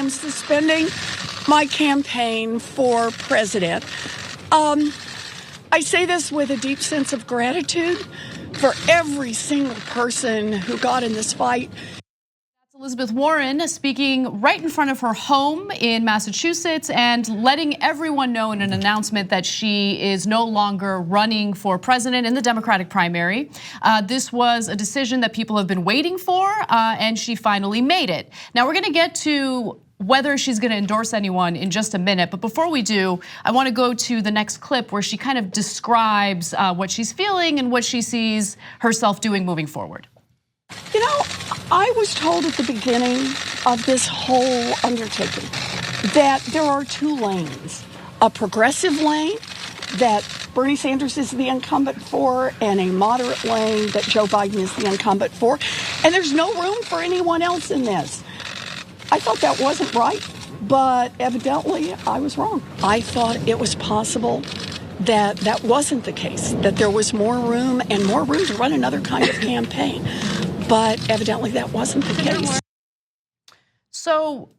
am suspending my campaign for president. I say this with a deep sense of gratitude for every single person who got in this fight. Elizabeth Warren speaking right in front of her home in Massachusetts and letting everyone know in an announcement that she is no longer running for president in the Democratic primary. This was a decision that people have been waiting for, and she finally made it. Now we're gonna get to whether she's gonna endorse anyone in just a minute, but before we do, I wanna go to the next clip where she kind of describes what she's feeling and what she sees herself doing moving forward. You know, I was told at the beginning of this whole undertaking that there are two lanes, a progressive lane that Bernie Sanders is the incumbent for and a moderate lane that Joe Biden is the incumbent for. And there's no room for anyone else in this. I thought that wasn't right, but evidently I was wrong. I thought it was possible that that wasn't the case, that there was more room and more room to run another kind of campaign. But evidently that wasn't the case. So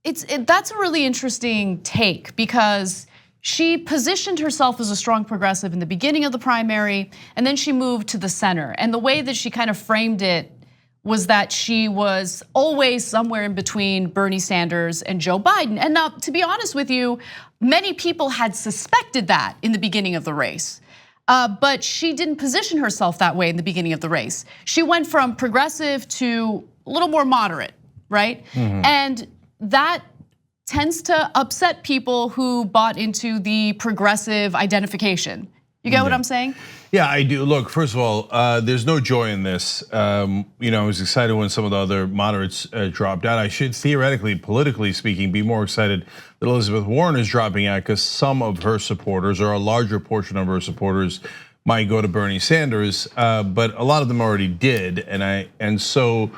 that's a really interesting take because she positioned herself as a strong progressive in the beginning of the primary, and then she moved to the center. And the way that she kind of framed it was that she was always somewhere in between Bernie Sanders and Joe Biden. And now, to be honest with you, many people had suspected that in the beginning of the race. But she didn't position herself that way in the beginning of the race. She went from progressive to a little more moderate, right? And that tends to upset people who bought into the progressive identification. You get what I'm saying? Yeah, I do. Look, first of all, there's no joy in this. I was excited when some of the other moderates dropped out. I should theoretically, politically speaking, be more excited that Elizabeth Warren is dropping out because some of her supporters, or a larger portion of her supporters, might go to Bernie Sanders, but a lot of them already did, and so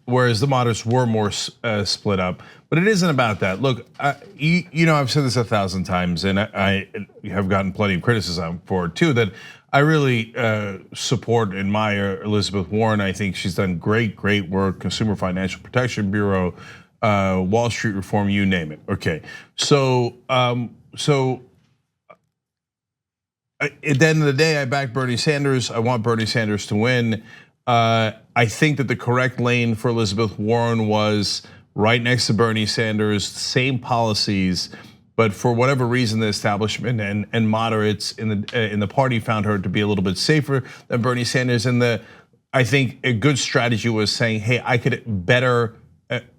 whereas the moderates were more split up. But it isn't about that. Look, I've said this 1,000 times, and I have gotten plenty of criticism for it too, that I really support and admire Elizabeth Warren. I think she's done great work, Consumer Financial Protection Bureau, Wall Street reform, you name it. Okay, so at the end of the day, I back Bernie Sanders. I want Bernie Sanders to win. I think that the correct lane for Elizabeth Warren was right next to Bernie Sanders, same policies, but for whatever reason, the establishment and moderates in the party found her to be a little bit safer than Bernie Sanders. And I think a good strategy was saying, hey, I could better,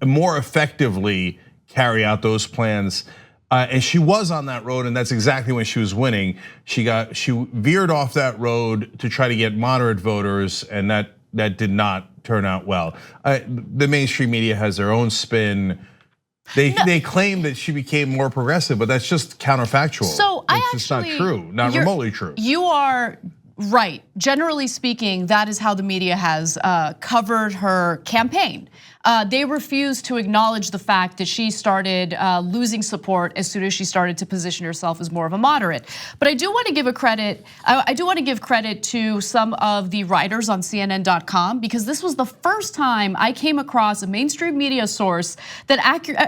more effectively carry out those plans. And she was on that road, and that's exactly when she was winning. She veered off that road to try to get moderate voters, and that did not turn out well. The mainstream media has their own spin. They claim that she became more progressive, but that's just counterfactual. So it's just not true, not remotely true. You are right. Generally speaking, that is how the media has covered her campaign. They refused to acknowledge the fact that she started losing support as soon as she started to position herself as more of a moderate. But I do want to give credit. I do want to give credit to some of the writers on CNN.com because this was the first time I came across a mainstream media source that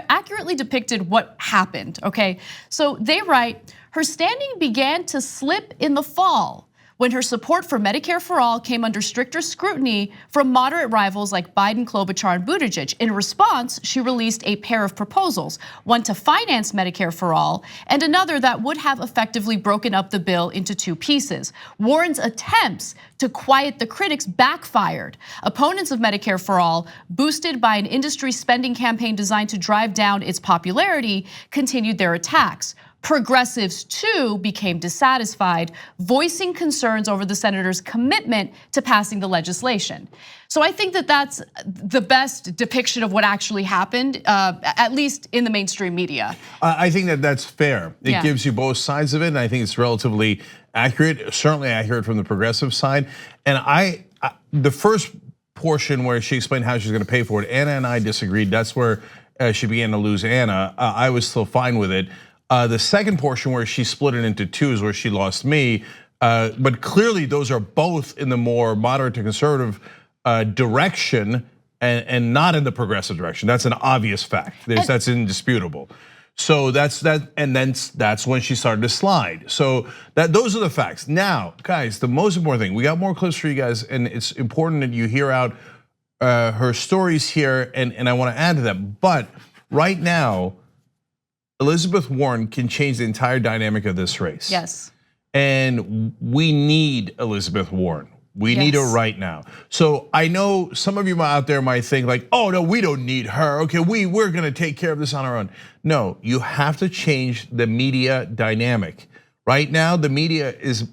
accurately depicted what happened. Okay, so they write, her standing began to slip in the fall when her support for Medicare for All came under stricter scrutiny from moderate rivals like Biden, Klobuchar, and Buttigieg. In response, she released a pair of proposals, one to finance Medicare for All, and another that would have effectively broken up the bill into two pieces. Warren's attempts to quiet the critics backfired. Opponents of Medicare for All, boosted by an industry spending campaign designed to drive down its popularity, continued their attacks. Progressives too became dissatisfied, voicing concerns over the senator's commitment to passing the legislation. So I think that that's the best depiction of what actually happened, at least in the mainstream media. I think that that's fair. It gives you both sides of it, and I think it's relatively accurate, certainly accurate from the progressive side. And the first portion where she explained how she's gonna pay for it, Anna and I disagreed. That's where she began to lose Anna. I was still fine with it. The second portion where she split it into two is where she lost me. But clearly those are both in the more moderate to conservative direction. and not in the progressive direction. That's an obvious fact. That's indisputable. So that's when she started to slide. So those are the facts. Now, guys, the most important thing, we got more clips for you guys, and it's important that you hear out her stories here, and I want to add to that. But right now, Elizabeth Warren can change the entire dynamic of this race. Yes. And we need Elizabeth Warren. We need her right now. So I know some of you out there might think like, oh no, we don't need her. Okay, we're gonna take care of this on our own. No, you have to change the media dynamic. Right now, the media is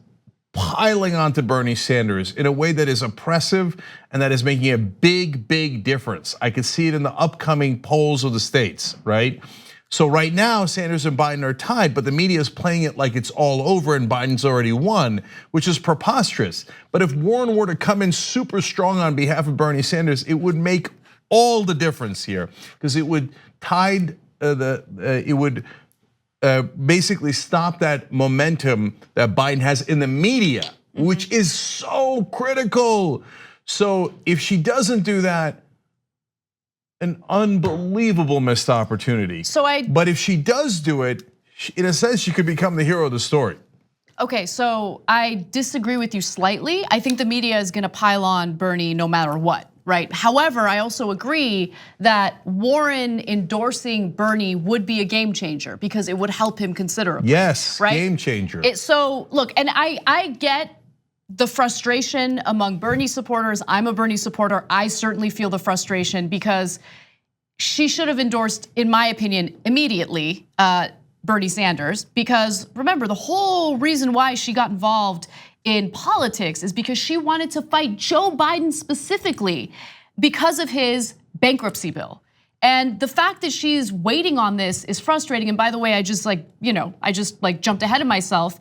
piling onto Bernie Sanders in a way that is oppressive and that is making a big, big difference. I can see it in the upcoming polls of the states, right? So right now, Sanders and Biden are tied, but the media is playing it like it's all over and Biden's already won, which is preposterous. But if Warren were to come in super strong on behalf of Bernie Sanders, it would make all the difference here, because it would basically stop that momentum that Biden has in the media, which is so critical. So if she doesn't do that, an unbelievable missed opportunity. But if she does do it, in a sense, she could become the hero of the story. Okay, so I disagree with you slightly. I think the media is gonna pile on Bernie no matter what, right? However, I also agree that Warren endorsing Bernie would be a game changer because it would help him considerably. Yes, right? Game changer. So look, and I get the frustration among Bernie supporters. I'm a Bernie supporter. I certainly feel the frustration because she should have endorsed, in my opinion, immediately Bernie Sanders. Because remember, the whole reason why she got involved in politics is because she wanted to fight Joe Biden specifically because of his bankruptcy bill. And the fact that she's waiting on this is frustrating. And by the way, I just jumped ahead of myself.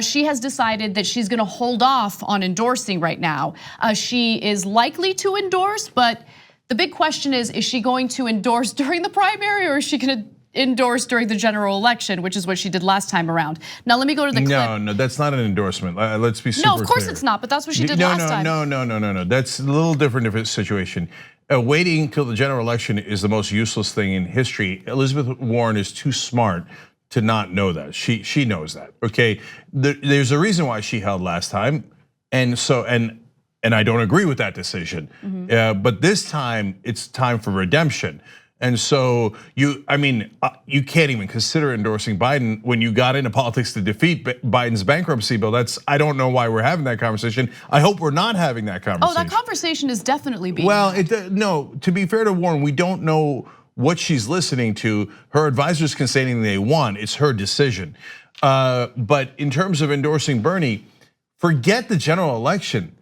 She has decided that she's gonna hold off on endorsing right now. She is likely to endorse, but the big question is she going to endorse during the primary or is she gonna endorse during the general election, which is what she did last time around? Now let me go to the clip. No, that's not an endorsement. Let's be super clear. No, of course it's not, but that's what she did last time. No. That's a little different situation. Waiting till the general election is the most useless thing in history. Elizabeth Warren is too smart to not know that. She knows that, okay? There's a reason why she held last time, and I don't agree with that decision. But this time, it's time for redemption. And so you can't even consider endorsing Biden when you got into politics to defeat Biden's bankruptcy bill. I don't know why we're having that conversation. I hope we're not having that conversation. Oh, that conversation is definitely being had. No, to be fair to Warren, we don't know what she's listening to. Her advisors can say anything they want. It's her decision. But in terms of endorsing Bernie, forget the general election.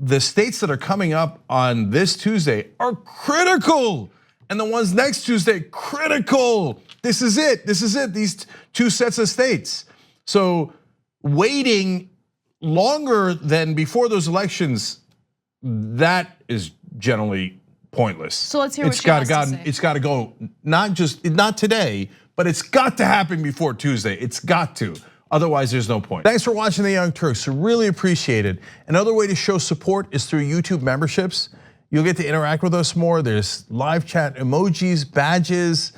The states that are coming up on this Tuesday are critical. And the ones next Tuesday, critical. This is it, these two sets of states. So waiting longer than before those elections, that is generally pointless. So let's hear what she has to say. It's got to go, not today, but it's got to happen before Tuesday. It's got to. Otherwise, there's no point. Thanks for watching The Young Turks, really appreciate it. Another way to show support is through YouTube memberships. You'll get to interact with us more. There's live chat emojis, badges.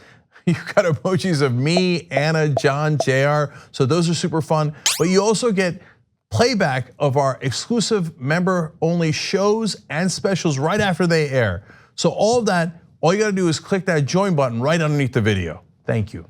You've got emojis of me, Anna, John, JR. So those are super fun. But you also get playback of our exclusive member-only shows and specials right after they air. So all of that, all you gotta do is click that join button right underneath the video. Thank you.